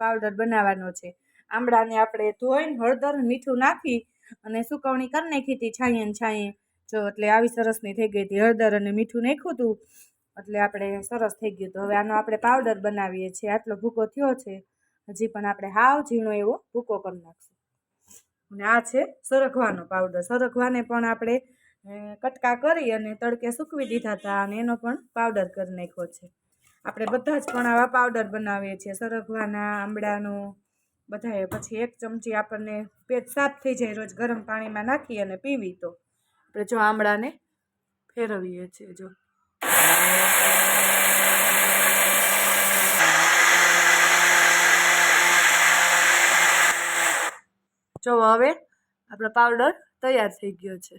Powder બનાવવાનો છે। આમળાને આપણે ધોઈને હળદર મીઠું નાખી અને સુકવણી કરી નાખી હતી છાંયે ને છાંયે જો, એટલે આવી સરસની થઈ ગઈ હતી। હળદર અને મીઠું નાખ્યું હતું એટલે આપણે સરસ થઈ ગયું હતું। હવે આનો આપણે પાવડર બનાવીએ છીએ। આટલો ભૂકો થયો છે, હજી પણ આપણે હાવ ઝીણો એવો ભૂકો કરી નાખશું। અને આ છે સરગવાનો પાવડર। સરગવાને પણ આપણે કટકા કરી અને તડકે સૂકવી દીધા હતા અને એનો પણ પાવડર કરી નાખ્યો છે। આપણે બધા જ પણ આવા પાવડર બનાવીએ છીએ, સરગવાના, આમળાનો, બધાએ। પછી 1 ચમચી આપણને પેટ સાફ થઈ જાય રોજ ગરમ પાણીમાં નાખી અને પીવી તો આપણે જો આમળાને ફેરવીએ છીએ। જો હવે આપણો પાવડર તૈયાર થઈ ગયો છે।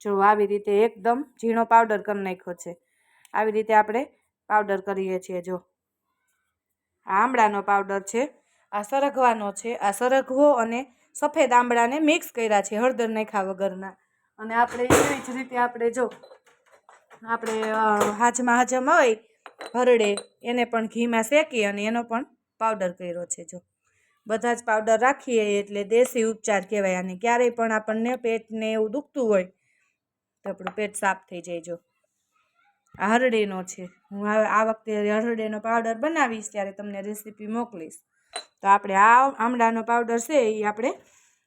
જો આવી રીતે એકદમ ઝીણો પાવડર કરી નાખ્યો છે। આવી રીતે આપણે પાવડર કરીએ છીએ। જો આ આમળાનો પાવડર છે, આ સરગવાનો છે। આ સરગવો અને સફેદ આમળાને મિક્સ કર્યા છે હળદર નાખ્યા વગરના। અને આપણે એવી જ રીતે આપણે જો આપણે હાજમાં હોય હરડે એને પણ ઘીમાં શેકી અને એનો પણ પાવડર કર્યો છે। જો બધા જ પાવડર રાખીએ એટલે દેશી ઉપચાર કહેવાય આને। ક્યારેય પણ આપણને પેટને એવું દુખતું હોય તો આપણું પેટ સાફ થઈ જાય। જો આ હરડેનો છે, હું આ વખતે હરડેનો પાવડર બનાવીશ ત્યારે તમને રેસીપી મોકલીશ। તો આપણે આ આમળાનો પાવડર છે એ આપણે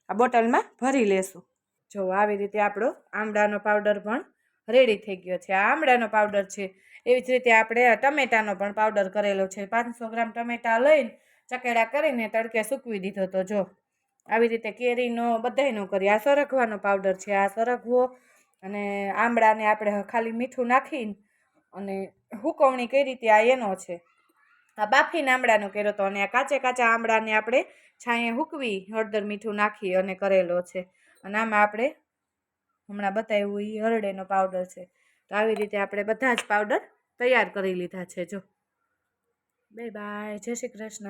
આ બોટલમાં ભરી લેશું। જો આવી રીતે આપણો આમળાનો પાવડર પણ રેડી થઈ ગયો છે। આ આમળાનો પાવડર છે। એવી જ રીતે આપણે ટમેટાનો પણ પાવડર કરેલો છે। 500 ગ્રામ ટમેટા લઈને ચકેડા કરીને તડકે સૂકવી દીધો તો જો આવી રીતે કેરીનો બધાયનો કરીએ। આ સરગવાનો પાવડર છે। આ સરગવો અને આમળાને આપણે ખાલી મીઠું નાખીને અને હુકવણી કઈ રીતે આ એનો છે। આ બાફીને આમળાનો કર્યો હતો અને આ કાચા આમળાને આપણે છાંયે હૂકવી હળદર મીઠું નાખી અને કરેલો છે। અને આમાં આપણે હમણાં બતાવ્યું એ હરડેનો પાવડર છે। તો આવી રીતે આપણે બધા જ પાવડર તૈયાર કરી લીધા છે। જો બાય બાય, જય શ્રી કૃષ્ણ।